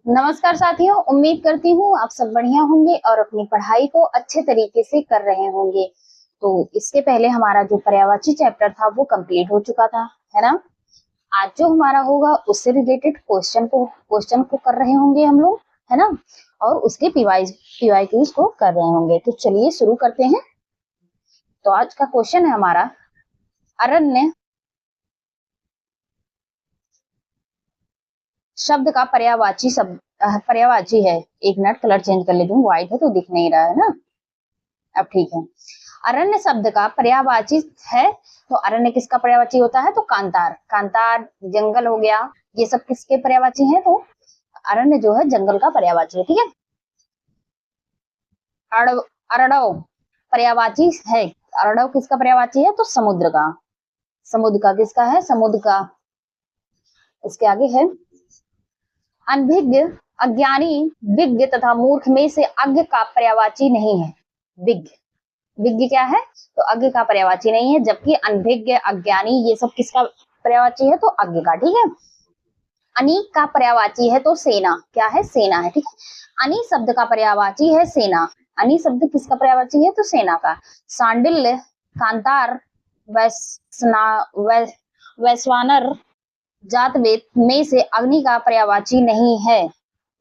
नमस्कार साथियों, उम्मीद करती हूँ आप सब बढ़िया होंगे और अपनी पढ़ाई को अच्छे तरीके से कर रहे होंगे। तो इसके पहले हमारा जो पर्यायवाची चैप्टर था वो कंप्लीट हो चुका था, है ना। आज जो हमारा होगा उससे रिलेटेड क्वेश्चन को कर रहे होंगे हम लोग, है ना। और उसके पीवाईक्यूज को कर रहे होंगे। तो चलिए शुरू करते हैं। तो आज का क्वेश्चन है हमारा, अरण्य शब्द का पर्यायवाची है। एक मिनट, कलर चेंज कर लेती हूँ, व्हाइट है तो दिख नहीं रहा है ना। अब ठीक है। अरण्य शब्द का पर्यायवाची है। तो अरण्य किसका पर्यायवाची होता है? तो कांतार। कांतार जंगल हो गया, ये सब किसके पर्यायवाची है? तो अरण्य जो है जंगल का पर्यायवाची है, ठीक है। अरडव पर्यायवाची है। अरडव किसका पर्यायवाची है? तो समुद्र का। समुद्र का किसका है? समुद्र का। इसके आगे है, अनभिज्ञ अज्ञानी विज्ञ तथा मूर्ख में से अज्ञ का पर्यायवाची नहीं है। विज्ञ, विज्ञ क्या है? तो अज्ञ का पर्यायवाची नहीं है, जबकि अनभिज्ञ अज्ञानी ये सब किसका पर्यायवाची है? तो अज्ञ का, ठीक है। अनीक का पर्यायवाची है तो सेना। क्या है? सेना है, ठीक है। अनी शब्द का पर्यायवाची है सेना। अनी शब्द किसका पर्यायवाची है? तो सेना का। सांडिल्य कांतार वैश्वानर जातवेद में से अग्नि का पर्यायवाची नहीं है।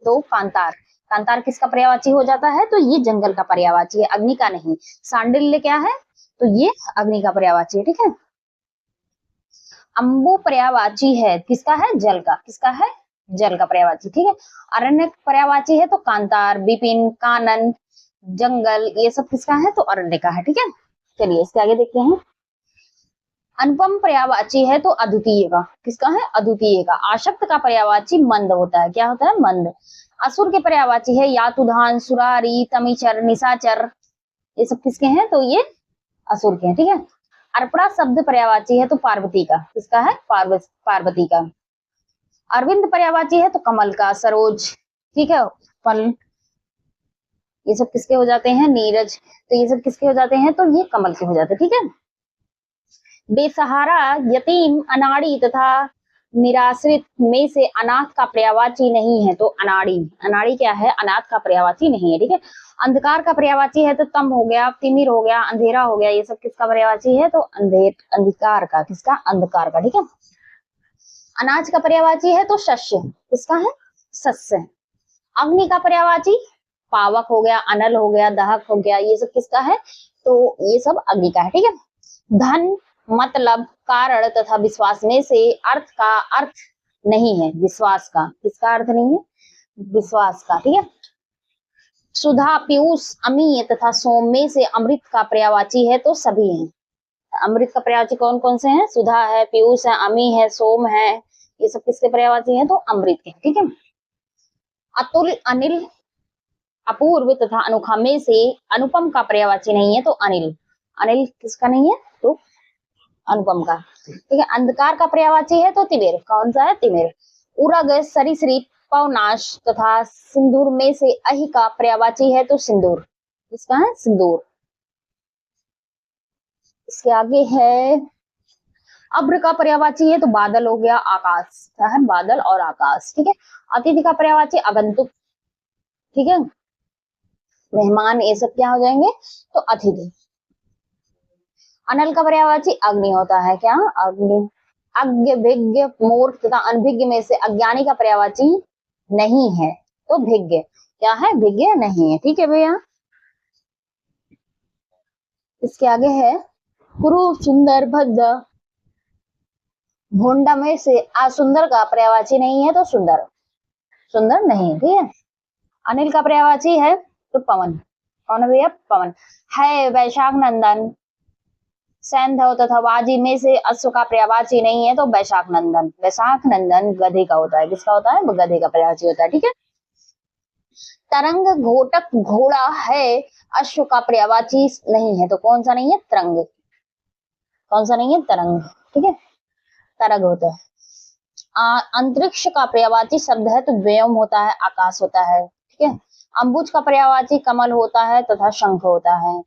तो कांतार, कांतार किसका पर्यायवाची हो जाता है? तो ये जंगल का पर्यायवाची है, अग्नि का नहीं। सांडिल्य क्या है? तो ये अग्नि का पर्यायवाची है, ठीक है। अंबु पर्यायवाची है, किसका है? जल का। किसका है? जल का पर्यायवाची, ठीक है। अरण्य पर्यायवाची है तो कांतार, विपिन, कानन, जंगल, ये सब किसका है? तो अरण्य का है, ठीक है। चलिए इसके आगे देखते हैं। अनुपम पर्यायवाची है तो अद्वितीय का। किसका है? अद्वितीय का। आशक्त का पर्यायवाची मंद होता है। क्या होता है? मंद। असुर के पर्यायवाची है यातुधान, सुरारी, तमीचर, निशाचर, ये सब किसके हैं? तो ये असुर के हैं, ठीक है। अर्पणा शब्द पर्यायवाची है तो पार्वती का। किसका है? पार्वती का। अरविंद पर्यायवाची है तो कमल का, सरोज, ठीक है, फल, ये सब किसके हो जाते हैं? नीरज, तो ये सब किसके हो जाते हैं? तो ये कमल के हो जाते हैं, ठीक है। बेसहारा, यतीम, अनाड़ी तथा निराश्रित में से अनाथ का पर्यायवाची नहीं है। तो अनाड़ी, अनाड़ी क्या है? अनाथ का पर्यायवाची नहीं है, ठीक है। अंधकार का पर्यायवाची है तो तम हो गया, तिमिर हो गया, अंधेरा हो गया, ये सब किसका पर्यायवाची है? तो अंधकार का। किसका? अंधकार का, ठीक है। अनाज का पर्यायवाची है तो शस्य। किसका है? शस्य। अग्नि का पर्यायवाची पावक हो गया, अनल हो गया, दहक हो गया, ये सब किसका है? तो ये सब अग्नि का है, ठीक है। धन, मतलब, कारण तथा विश्वास में से अर्थ का अर्थ नहीं है। विश्वास का। किसका अर्थ नहीं है? विश्वास का, ठीक है। सुधा, पीयूष, अमीय तथा सोम में से अमृत का पर्यायवाची है तो सभी हैं। अमृत का पर्यायवाची कौन कौन से हैं? सुधा है, पीयूष है, अमी है, सोम है, ये सब किसके पर्यायवाची हैं? तो अमृत के, ठीक है। अतुल, अनिल, अपूर्व तथा अनोखा में से अनुपम का पर्यायवाची नहीं है तो अनिल। अनिल किसका नहीं है? तो अनुपम का, ठीक है। अंधकार का पर्यायवाची है तो तिमिर। कौन सा है? तिमिर। उरग, सरीसृप, पवनाश तथा सिंदूर में से अहि का पर्यायवाची है तो सिंदूर। किसका है? सिंदूर। इसके आगे है, अब्र का पर्यायवाची है तो बादल हो गया, आकाश। क्या है? बादल और आकाश, ठीक है। अतिथि का पर्यायवाची आगंतुक, ठीक है, मेहमान, ये सब क्या हो जाएंगे? तो अतिथि। अनल का पर्यायवाची अग्नि होता है। क्या? अग्नि। अज्ञ, भिज्ञ, मूर्ख तथा अनभिज्ञ में से अज्ञानी का पर्यायवाची नहीं है तो भिज्ञ। क्या है? भिज्ञ नहीं है, ठीक है भैया। इसके आगे है, कुरु, सुंदर, भद्र, भोंडा में से असुंदर का पर्यायवाची नहीं है तो सुंदर। सुंदर नहीं, ठीक है। अनिल का पर्यायवाची है तो पवन। कौन है भैया? पवन है। वैशाख नंदन, सैंधव तथा वाजी में से अश्व का पर्यायवाची नहीं है तो वैशाख नंदन। वैशाख नंदन गधे का होता है। किसका होता है? गधे का पर्यायवाची होता है, ठीक है। तरंग, घोटक, घोड़ा है, अश्व का पर्यायवाची नहीं है तो कौन सा नहीं है? तरंग। कौन सा नहीं है? तरंग, ठीक है। तरंग होता है। अंतरिक्ष का पर्यायवाची शब्द है तो व्योम होता है, आकाश होता है, ठीक है। अंबुज का पर्यायवाची कमल होता है तथा शंख होता है।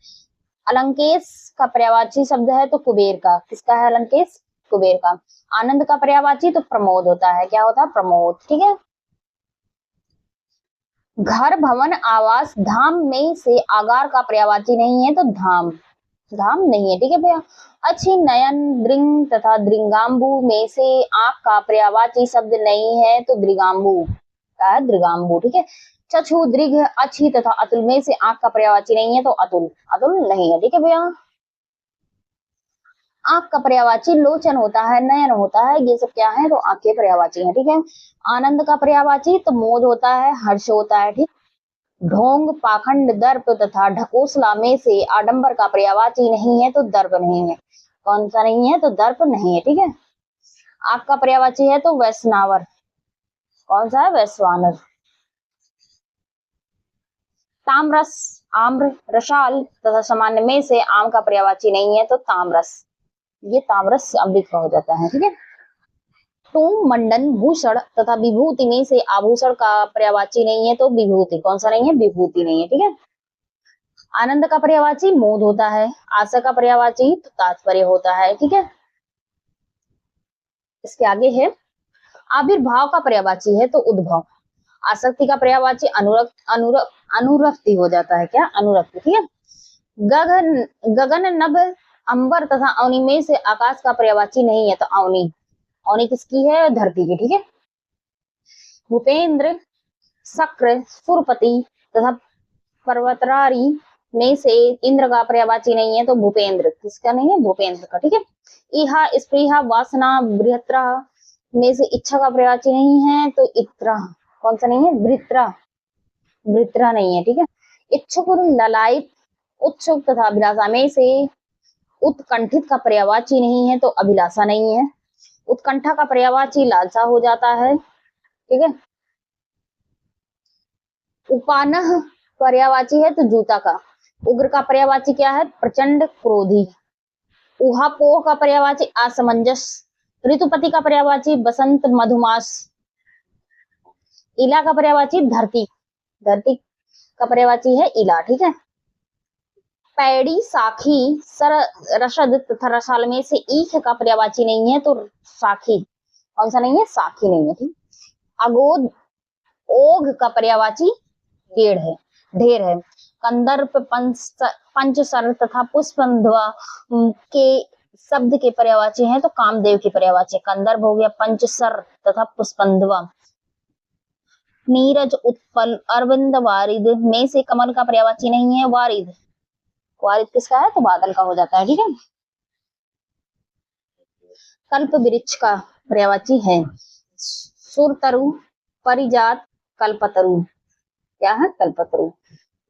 अलंकेश का पर्यायवाची शब्द है तो कुबेर का। किसका है? अलंकेश, कुबेर का। आनंद का पर्यायवाची तो प्रमोद होता है। क्या होता है? प्रमोद, ठीक है। घर भवन आवास धाम में से आगार का पर्यायवाची नहीं है तो धाम, धाम नहीं है, ठीक है भैया। अच्छी नयन दृंग तथा दृंगाम्बू में से आंख का पर्यायवाची शब्द नहीं है तो दृगाम्बू का है, दृगाम्बू, ठीक है। चक्षु दृघ अच्छी तथा अतुल में से आंख का पर्यायवाची नहीं है तो अतुल, अतुल नहीं है, ठीक है भैया। आंख का पर्यायवाची लोचन होता है, नयन होता है, ये सब क्या है तो आंख के पर्यायवाची है, ठीक है। आनंद का पर्यायवाची तो मोद होता है, हर्ष होता है, ठीक। ढोंग पाखंड दर्प तथा ढकोसला में से आडंबर का पर्यायवाची नहीं है तो दर्प नहीं है, कौन सा नहीं है तो दर्प नहीं है, ठीक है। आंख का पर्यायवाची है तो वैष्णवर, कौन सा है वैश्वानर। तामरस आम्र रसाल तथा सामान्य में से आम का पर्यायवाची नहीं है तो तामरस, ये तामरस अमृत का हो जाता है, ठीक है। टोम मंडन भूषण तथा विभूति में से आभूषण का पर्यायवाची नहीं है तो विभूति, कौन सा नहीं है विभूति नहीं है, ठीक है। आनंद का पर्यायवाची मोद होता है, आशा का पर्यायवाची तो तात्पर्य होता है, ठीक है। इसके आगे है आविर्भाव का पर्यायवाची है तो उद्भव, आसक्ति का पर्यायवाची अनुरक्त अनुरक्ति हो जाता है, क्या अनुरक्ति, ठीक है। गगन गगन नभ अंबर तथा अवनी में से आकाश का पर्यायवाची नहीं है तो अवनी, अवनी किसकी है धरती की, ठीक है। भूपेंद्र शक्र सुरपति तथा पर्वतरारी में से इंद्र का पर्यायवाची नहीं है तो भूपेंद्र, किसका नहीं है भूपेंद्र का, ठीक है। इहा स्पृहा वासना बृहत्रा में से इच्छा का पर्यायवाची नहीं है तो इत्रा, कौन सा नहीं है वृत्रा, वृत्रा नहीं है, ठीक है। इच्छुक ललायित उत्सुक तथा अभिलाषा में से उत्कंठित का पर्यायवाची नहीं है तो अभिलाषा नहीं है। उत्कंठा का पर्यायवाची लालसा हो जाता है, ठीक है। उपानह पर्यायवाची है तो जूता का। उग्र का पर्यायवाची क्या है प्रचंड क्रोधी। उहापोह का पर्यायवाची असमंजस। ऋतुपति का पर्यायवाची बसंत मधुमास। इला का पर्यायवाची धरती, धरती का पर्यायवाची है इला, ठीक है। पैड़ी साखी सर रसद तथा रसाल में से ईख का पर्यायवाची नहीं है तो साखी, कौन सा नहीं है साखी नहीं है, ठीक। अगोद ओघ का पर्यायवाची ढेर है, ढेर है। कंदर्प पंचसर तथा पुष्पंधवा के शब्द के पर्यायवाची हैं तो कामदेव के पर्यायवाची। कंदर्प हो गया पंचसर तथा पुष्पंधवा। नीरज उत्पल अरविंद वारिद में से कमल का पर्यायवाची नहीं है वारिद, वारिद किसका है तो बादल का हो जाता है, ठीक है। कल्प वृक्ष का पर्यायवाची है सुरतरु परिजात कल्पतरु, क्या है कल्पतरु।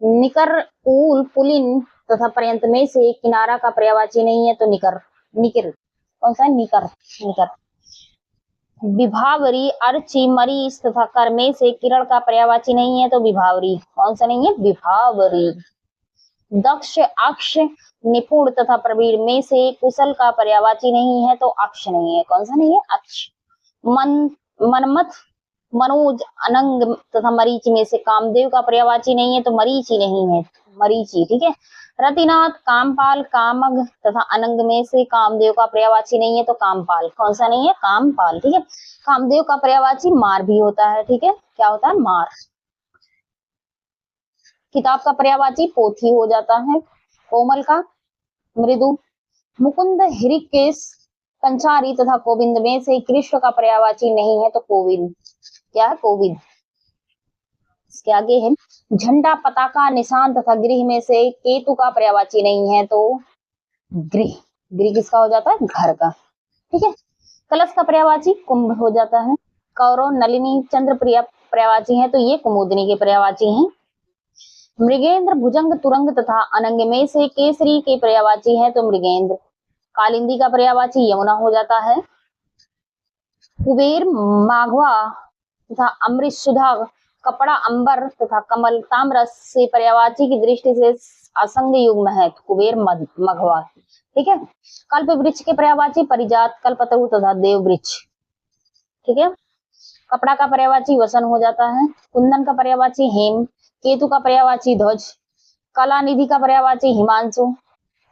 निकर पुल पुलिन तथा पर्यंत में से किनारा का पर्यायवाची नहीं है तो निकर, निकर कौन सा है निकर, निकर। विभावरी अर्ची मरीच तथा कर में से किरण का पर्यायवाची नहीं है तो विभावरी, कौन सा नहीं है विभावरी। दक्ष अक्ष निपुण तथा प्रवीण में से कुशल का पर्यायवाची नहीं है तो अक्ष नहीं है, कौन सा नहीं है अक्ष। मन मनमथ मनोज अनंग तथा मरीचि में से कामदेव का पर्यायवाची नहीं है तो मरीचि नहीं है मरीचि, ठीक है। रतिनाथ कामपाल कामग तथा अनंग में से कामदेव का पर्यायवाची नहीं है तो कामपाल, कौन सा नहीं है कामपाल, ठीक है। कामदेव का पर्यायवाची मार भी होता है, ठीक है, क्या होता है मार। किताब का पर्यायवाची पोथी हो जाता है। कोमल का मृदु। मुकुंद हिरिकेश कंचारी तथा गोविंद में से कृष्ण का पर्यायवाची नहीं है तो कोविद, क्या है कोविद। इसके आगे है झंडा पताका निशान तथा गृह में से केतु का पर्यायवाची नहीं है तो गृह, गृह किसका हो जाता है घर का, ठीक है। कलश का पर्यायवाची कुंभ हो जाता है। कौरव नलिनी चंद्र प्रिया पर्यायवाची है तो ये कुमुदनी के पर्यायवाची हैं। मृगेंद्र भुजंग तुरंग तथा अनंग में से केसरी के पर्यायवाची है तो मृगेंद्र। कालिंदी का पर्यायवाची यमुना हो जाता है। कुबेर माघवा तथा अमृत सुधा कपड़ा अंबर तथा कमल ताम्रस से पर्यायवाची की दृष्टि से असंग युग्म है कुबेर मघवा, ठीक है। कल्प वृक्ष के पर्यायवाची परिजात कल्पतरु तथा देव वृक्ष, ठीक है। कपड़ा का पर्यायवाची वसन हो जाता है। कुंदन का पर्यायवाची हेम। केतु का पर्यायवाची ध्वज। कलानिधि का पर्यायवाची हिमांशु।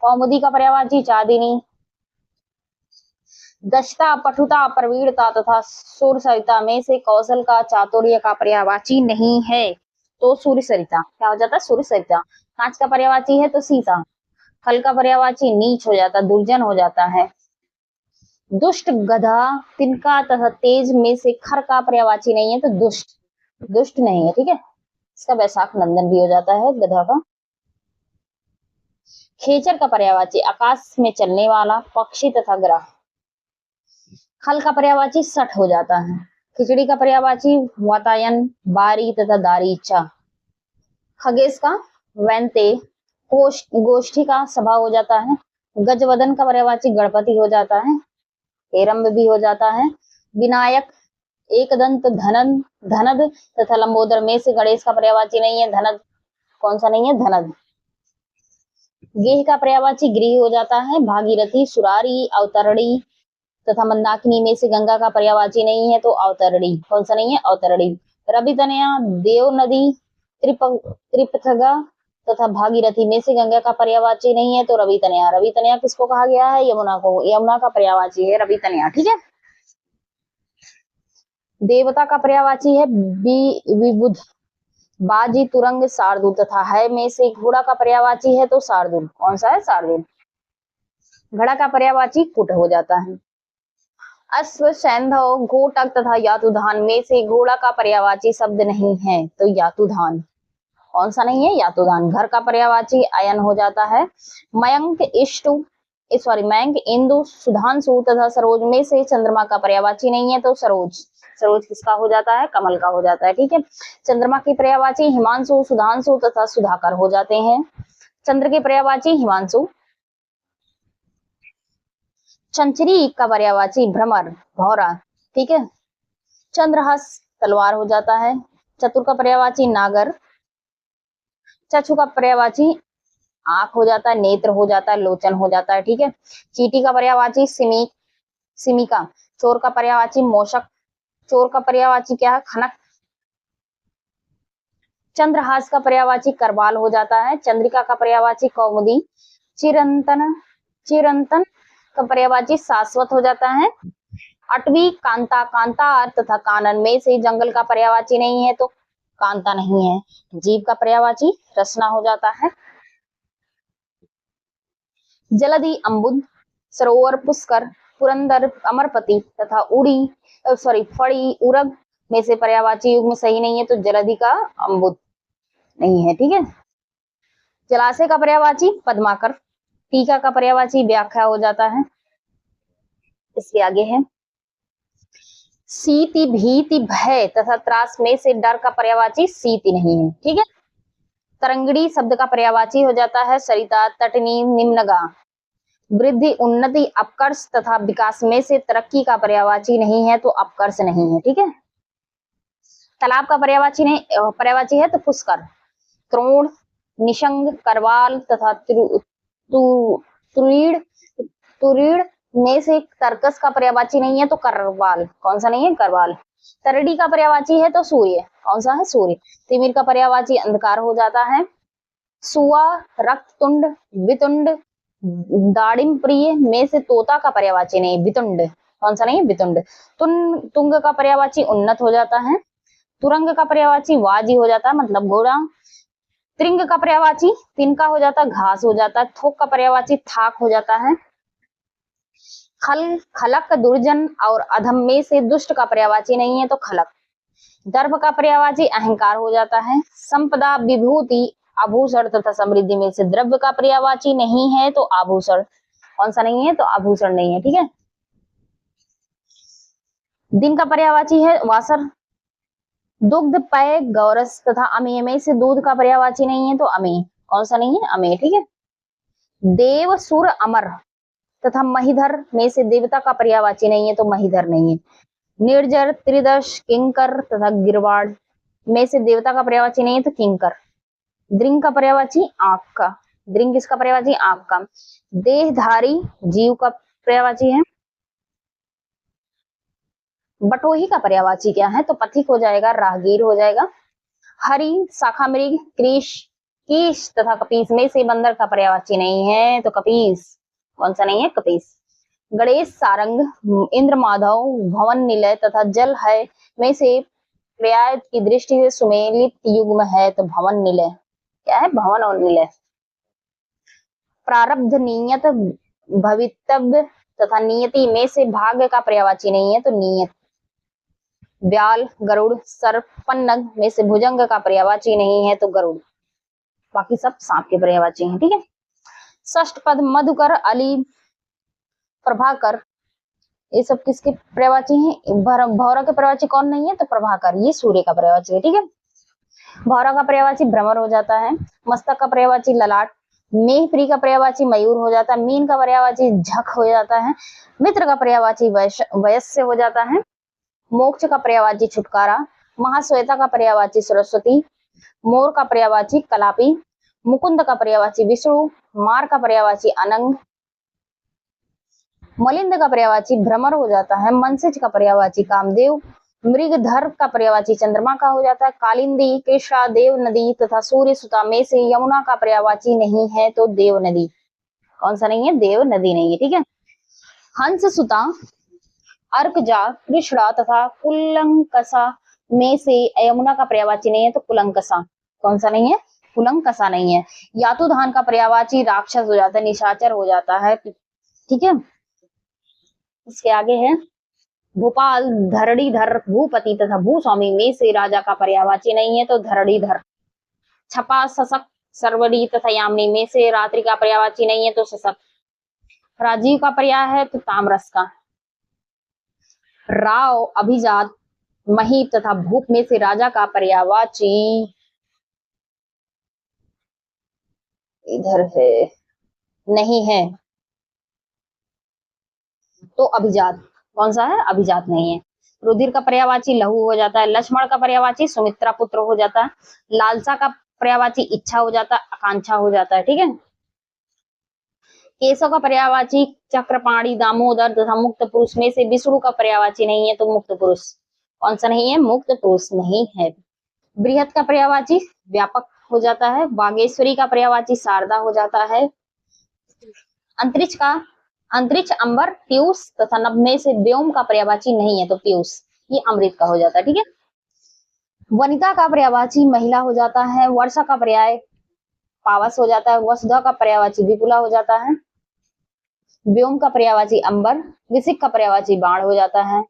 कौमुदी का पर्यायवाची चांदिनी। दक्षता पटुता प्रवीणता तथा सुर सरिता में से कौशल का चातुर्य का पर्यायवाची नहीं है तो सूर्य सरिता, क्या हो जाता है? सूर्य सरिता। कांच का पर्यायवाची है तो शीशा। खल का पर्यायवाची नीच हो जाता, दुर्जन हो जाता है। दुष्ट, गधा, तिनका तथा तेज में से खर का पर्यायवाची नहीं है तो दुष्ट, दुष्ट नहीं है, ठीक है। इसका वैशाख नंदन भी हो जाता है गधा का। खेचर का पर्यायवाची आकाश में चलने वाला पक्षी तथा ग्रह। खल का पर्यायवाची सठ हो जाता है। खिचड़ी का पर्यायवाची वातायन, बारी तथा दारीचा। खगेश का वैनते, गोष्ठी का सभा हो जाता है। गजवदन का पर्यायवाची गणपति हो जाता है, हेरम्ब भी हो जाता है। विनायक, एकदंत, धनन, धनद तथा लंबोदर में से गणेश का पर्यायवाची नहीं है धनद। कौन सा नहीं है? धनद। गेह का पर्यायवाची गृह हो जाता है। भागीरथी, सुरारी, अवतरणी तथा मंदाकिनी में से गंगा का पर्यायवाची नहीं है तो अवतरणी। कौन सा नहीं है? अवतरणी। रवि तनया, देव नदी, त्रिपथगा तथा भागीरथी में से गंगा का पर्यायवाची नहीं है तो रवि तनया। रवि तनया किसको कहा गया है? यमुना को। यमुना का पर्यायवाची है रवि तनया, ठीक है। देवता का पर्यायवाची है विबुध, बाजी, तुरंग, शार्दूल तथा है में से घोड़ा का पर्यायवाची है तो शार्दूल। कौन सा है? शार्दूल। घड़ा का पर्यायवाची कुट हो जाता है। अश्व, सैंधव, घोटक तथा यातुधान में से घोड़ा का पर्यायवाची शब्द नहीं है तो यातुधान। कौन सा नहीं है? यातुधान। घर का पर्यायवाची अयन हो जाता है। मयंक, मयंक, इंदु, सुधांशु तथा सरोज में से चंद्रमा का पर्यायवाची नहीं है तो सरोज। सरोज किसका हो जाता है? कमल का हो जाता है, ठीक है। चंद्रमा की पर्यायवाची हिमांशु, सुधांशु तथा सुधाकर हो जाते हैं। चंद्र के पर्यायवाची हिमांशु। चंचरी का पर्यायवाची भ्रमर, भौरा, ठीक है। चंद्रहास तलवार हो जाता है। चतुर का पर्यायवाची नागर। चक्षु का पर्यायवाची आंख हो जाता है, नेत्र हो जाता है, लोचन हो जाता है, ठीक है। चींटी का पर्यायवाची सिमिका। चोर का पर्यायवाची मोशक। चोर का पर्यायवाची क्या है? खनक। चंद्रहास का पर्यायवाची करवाल हो जाता है। चंद्रिका का पर्यायवाची कौमुदी। चिरंतन का पर्यायवाची शाश्वत हो जाता है। अटवी, कांता, कांतार तथा कानन में से जंगल का पर्यायवाची नहीं है तो कांता नहीं है। जीव का पर्यायवाची रसना हो जाता है। जलधि, अम्बुद, सरोवर, पुष्कर, पुरंदर, अमरपति तथा फड़ी, उरग में से पर्यायवाची युग्म सही नहीं है तो जलधि का अम्बुद नहीं है, ठीक है। जलाशय का पर्यायवाची पद्माकर। टीका का पर्यायवाची व्याख्या हो जाता है। इसके आगे है सीति, भीति, भय तथा त्रास में से डर का पर्यायवाची सीति नहीं है, ठीक है। तरंगड़ी शब्द का पर्यायवाची हो जाता है सरिता, तटनी, निम्नगा। वृद्धि, उन्नति, अपकर्ष तथा विकास में से तरक्की का पर्यायवाची नहीं है तो अपकर्ष नहीं है, ठीक है। तालाब का पर्यायवाची है तो पुष्कर। त्रोण, निशंग, करवाल तथा तुरीड़ में से तरकस का पर्यायवाची नहीं है तो करवाल। कौन सा नहीं है? करवाल। तरडी का पर्यायवाची है तो सूर्य। कौन सा है? सूर्य। तिमिर का पर्यायवाची अंधकार हो जाता है। सुआ, रक्ततुंड, वितुंड, दाड़िम प्रिय में से तोता का पर्यायवाची नहीं, वितुंड। कौन सा नहीं है? वितुंड। तुंग का पर्यायवाची उन्नत हो जाता है। तुरंग का पर्यायवाची वाजी हो जाता है, मतलब घोड़ा। त्रिंग का पर्यायवाची तिनका हो जाता है, घास हो जाता है। थोक का पर्यायवाची थाक हो जाता है। खलक, दुर्जन और अधम में से दुष्ट का पर्यायवाची नहीं है तो खलक। दर्भ का पर्यायवाची अहंकार हो जाता है। संपदा, विभूति, आभूषण तथा समृद्धि में से द्रव्य का पर्यायवाची नहीं है तो आभूषण। कौन सा नहीं है? तो आभूषण नहीं है, ठीक है। दिन का पर्यायवाची है वासर। दुग्ध, पय, गौरस तथा अमेय में से दूध का पर्यायवाची नहीं है तो अमेय। कौन सा नहीं है? अमेय, ठीक है। देव, सुर, अमर तथा महिधर में से देवता का पर्यायवाची नहीं है तो महिधर नहीं है। निर्जर, त्रिदश, किंकर तथा गिरवाड़ में से देवता का पर्यायवाची नहीं है तो किंकर। दृंग का पर्यायवाची आंख का। दृंग किसका पर्यायवाची? आंख का। देहधारी जीव का पर्यायवाची है। बटोही का पर्यायवाची क्या है? तो पथिक हो जाएगा, राहगीर हो जाएगा। हरि, शाखा मृग, कीश तथा कपीस में से बंदर का पर्यायवाची नहीं है तो कपीस। कौन सा नहीं है? कपीस। गणेश, सारंग, इंद्र, माधव, भवन, निलय तथा जल है में से पर्याय की दृष्टि से सुमेलित युग्म है तो भवन निलय क्या है, भवन और निलय। प्रारब्ध, नियत, भवितव्य तथा नियति में से भाग्य का पर्यायवाची नहीं है तो नियत। व्याल, गरुड़, सर्प, पन्नग में से भुजंग का पर्यायवाची नहीं है तो गरुड़। बाकी सब सांप के पर्यायवाची हैं, ठीक है। षष्ठ पद मधुकर, अली, प्रभाकर ये सब किसके पर्यायवाची हैं? भौरा के पर्यायवाची कौन नहीं है तो प्रभाकर, ये सूर्य का पर्यायवाची है, ठीक है। भौरा का पर्यायवाची भ्रमर हो जाता है। मस्तक का पर्यायवाची ललाट। मेहप्री का पर्यायवाची मयूर हो जाता है। मीन का पर्यायवाची झक हो जाता है। मित्र का पर्यायवाची वयस्य हो जाता है। मोक्ष का पर्यायवाची छुटकारा। महाश्वेता का पर्यायवाची सरस्वती। मोर का पर्यायवाची कलापी। मुकुंद का पर्यायवाची विष्णु। मार का पर्यायवाची अनंग। मलिंद का पर्यायवाची भ्रमर हो जाता है। मनसिज का पर्यायवाची कामदेव। मृगधर का पर्यायवाची चंद्रमा का हो जाता है। कालिंदी, कृष्णा, देव नदी तथा सूर्य सुता में से यमुना का पर्यायवाची नहीं है तो देव नदी। कौन सा नहीं है? देव नदी नहीं है, ठीक है। हंस, सुता, अर्कजा, कृष्णा तथा कुलंकसा में से यमुना का पर्यायवाची नहीं है तो कुलंकसा। कौन सा नहीं है? कुलंकसा नहीं है। यातुधान का पर्यायवाची राक्षस हो जाता है, निशाचर हो जाता है, ठीक है। इसके आगे है भोपाल, धरणीधर, भूपति तथा भूस्वामी में से राजा का पर्यायवाची नहीं है तो धरणीधर। छपा, सशक, सरवरी तथा यामिनी में से रात्रि का पर्यायवाची नहीं है तो सशक। राजीव का पर्याय है तो तामरस का। राव, अभिजात, महीप तथा भूप में से राजा का पर्यायवाची इधर है, नहीं है तो अभिजात। कौन सा है? अभिजात नहीं है। रुधिर का पर्यायवाची लहू हो जाता है। लक्ष्मण का पर्यायवाची सुमित्रा पुत्र हो जाता है। लालसा का पर्यायवाची इच्छा हो जाता है, आकांक्षा हो जाता है, ठीक है। केशव का पर्यायवाची चक्रपाणी, दामोदर तथा मुक्त पुरुष में से विष्णु का पर्यायवाची नहीं है तो मुक्त पुरुष। कौन सा नहीं है? मुक्त पुरुष नहीं है। बृहत का पर्यायवाची व्यापक हो जाता है। बागेश्वरी का पर्यायवाची शारदा हो जाता है। अंतरिक्ष, अंबर, पीयूष तथा नभ में से व्योम का पर्यायवाची नहीं है तो पीयूष, ये अमृत का हो जाता है, ठीक है। वनिता का पर्यायवाची महिला हो जाता है। वर्षा का पर्याय पावस हो जाता है। वसुधा का पर्यायवाची विपुला हो जाता है। व्योम का पर्यायवाची अंबर। विसिक का पर्यायवाची बाण हो जाता है।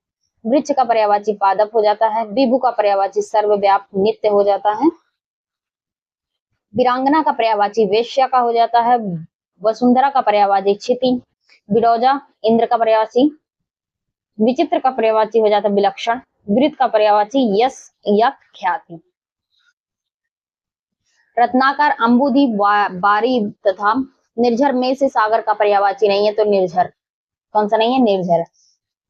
वृक्ष का पर्यायवाची पादप हो जाता है। विभु का पर्यायवाची सर्वव्याप नित्य हो जाता है। वीरांगना का पर्यायवाची वेश्या का हो जाता है। वसुंधरा का पर्यायवाची क्षिति। विडोजा इंद्र का पर्यायवाची। विचित्र का पर्यायवाची हो जाता है विलक्षण। वृत्त का पर्यायवाची यश, यक, ख्याति। रत्नाकर, अंबुधि, बारी तथा निर्झर में से सागर का पर्यायवाची नहीं है तो निर्झर। कौन सा नहीं है? निर्झर।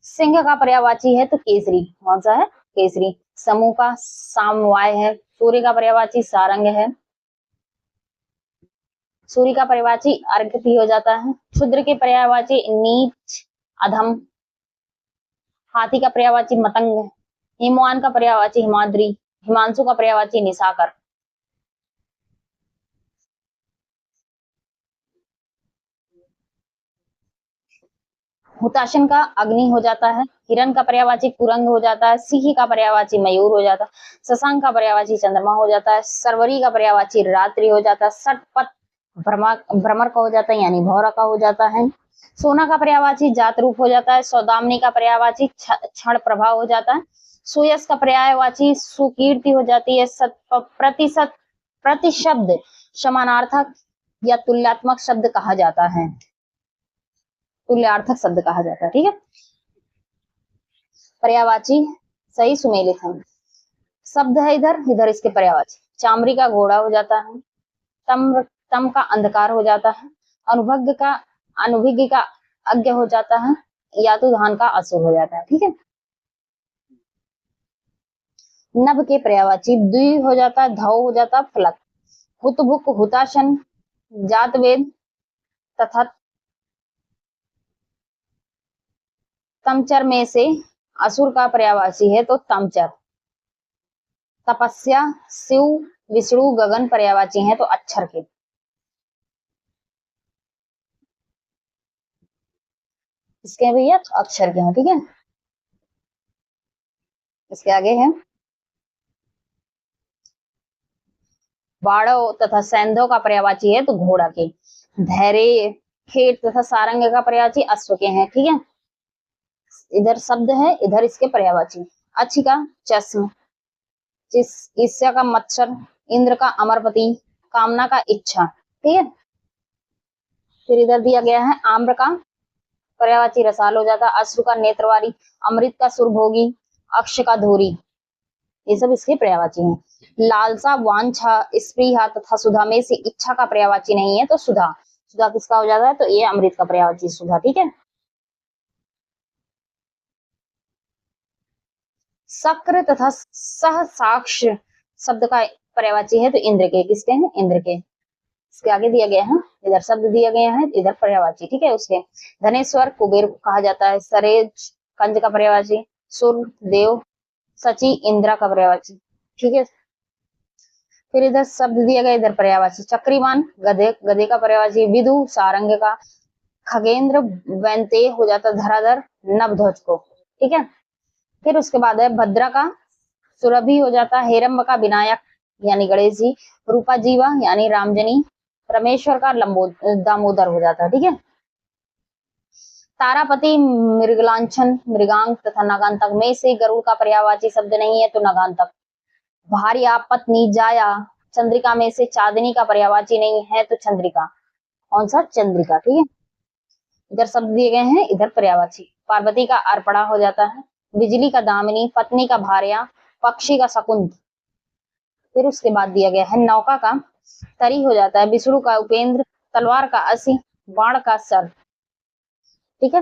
सिंह का पर्यायवाची है तो केसरी। कौन सा है? केसरी। समूह का सामवाय है। सूर्य का पर्यायवाची सारंग है। सूर्य का पर्यायवाची अर्घ भी हो जाता है। क्षुद्र के पर्यायवाची नीच, अधम। हाथी का पर्यायवाची मतंग। हिमवान का पर्यायवाची हिमाद्री। हिमांशु का पर्यायवाची निशाकर। हुताशन का अग्नि हो जाता है। हिरण का पर्यायवाची कुरंग हो जाता है। सिंह का पर्यायवाची मयूर हो जाता है। शशांक का पर्यायवाची चंद्रमा हो जाता है। सरवरी का पर्यायवाची रात्रि हो जाता है। षटपथ भ्रमर का हो जाता है यानी भौरा का हो जाता है। सोना का पर्यायवाची जात रूप हो जाता है। सौदामिनी का पर्यायवाची क्षण प्रभाव हो जाता है। सुयस का पर्यायवाची सुकीर्ति हो जाती है। प्रतिशत, प्रतिशब्द समानार्थक या तुल्यात्मक शब्द कहा जाता है। तुल्यार्थक शब्द कहा जाता है, ठीक है। पर्यायवाची सही सुमेलित है। शब्द है इधर इसके पर्यायवाची। चामरी का घोड़ा हो जाता है। तम का अंधकार हो जाता है। अनुभज्ञ का अज्ञ हो जाता है। यातुधान का असुर हो जाता है, ठीक है। नभ के पर्यायवाची द्वि हो जाता है। धौ हो जाता है फलक। हुतभुक, हुताशन, जातवेद तथा तमचर में से असुर का पर्यायवाची है तो तमचर। तपस्या, शिव, विष्णु, गगन पर्यायवाची हैं तो अक्षर के। इसके भैया अक्षर के हैं, ठीक है। इसके आगे है बाड़ो तथा सैंधव का पर्यायवाची है तो घोड़ा के। धैर्य, खेत तथा सारंग का पर्यायवाची अश्व के हैं, ठीक है। इधर शब्द है, इधर इसके पर्यायवाची। अच्छी का चश्म, ईर्ष्या का मत्सर, इंद्र का अमरपति, कामना का इच्छा, ठीक है। फिर इधर दिया गया है आम्र का पर्यायवाची रसाल हो जाता, अश्रु का नेत्रवारी, अमृत का सुरभोगी, अक्ष का धूरी, ये सब इसके पर्यायवाची हैं। लालसा, वांछा, स्पृहा तथा सुधा में से इच्छा का पर्यायवाची नहीं है तो सुधा। सुधा किसका हो जाता है तो ये अमृत का पर्यायवाची सुधा, ठीक है। शक्र तथा सह साक्ष शब्द का पर्यायवाची है तो इंद्र के। किसके हैं? इंद्र के। इसके आगे दिया गया है, इधर शब्द दिया गया है, इधर पर्यायवाची, ठीक है। उसके धनेश्वर कुबेर को कहा जाता है, सरेज कंज का पर्यायवाची, सुर देव, सची इंद्रा का पर्यायवाची, ठीक है। फिर इधर शब्द दिया गया, इधर पर्यायवाची। चक्रीवान गधे, गधे का पर्यायवाची। विदु सारंग का। खगेंद्र वैनते हो जाता धराधर नवध्वज को, ठीक है। फिर उसके बाद है भद्रा का सुरभि हो जाता हेरम्ब का विनायक यानी गणेश जी। रूपा जीवा यानी रामजनी। रमेश्वर का दामोदर हो जाता है, ठीक है। तारापति मृगलांछन मृगांक तथा नगांतक में से गरुड़ का पर्यायवाची शब्द नहीं है तो नगांतक। भार्या, पत्नी, जाया, चंद्रिका में से चांदनी का पर्यायवाची नहीं है तो चंद्रिका। कौन सा? चंद्रिका, ठीक है। इधर शब्द दिए गए हैं, इधर पर्यायवाची। पार्वती का अर्पणा हो जाता है, बिजली का दामिनी, पत्नी का भार्या, पक्षी का शकुंत। फिर उसके बाद दिया गया है नौका का तरी हो जाता है, विष्णु का उपेंद्र, तलवार का असी, बाण का सर, ठीक है।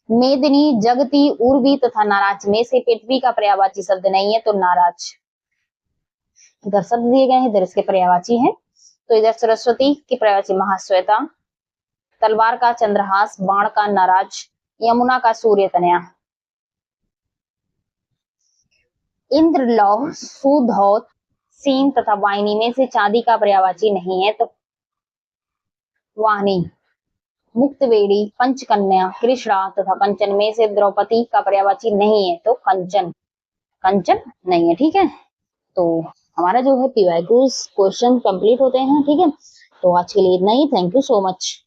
मेदिनी, जगती, उर्वी तथा नाराज में से पृथ्वी का पर्यायवाची शब्द नहीं है तो नाराज। इधर शब्द दिए गए हैं, इधर इसके पर्यायवाची हैं। तो इधर सरस्वती की पर्यायवाची महाश्वेता, तलवार का चंद्रहास, बाण का नाराज, यमुना का सूर्य तनया। इंद्र, लौह, सुधौत, सीन तथा वाहिनी में से चांदी का पर्यायवाची नहीं है तो वाहिनी। मुक्तवेणी, पंचकन्या, कृष्णा तथा कंचन में से द्रौपदी का पर्यायवाची नहीं है तो कंचन। कंचन नहीं है, ठीक है। तो हमारा जो है पीवाईक्यूज क्वेश्चन कंप्लीट होते हैं, ठीक है। तो आज के लिए इतना ही। Thank you so much.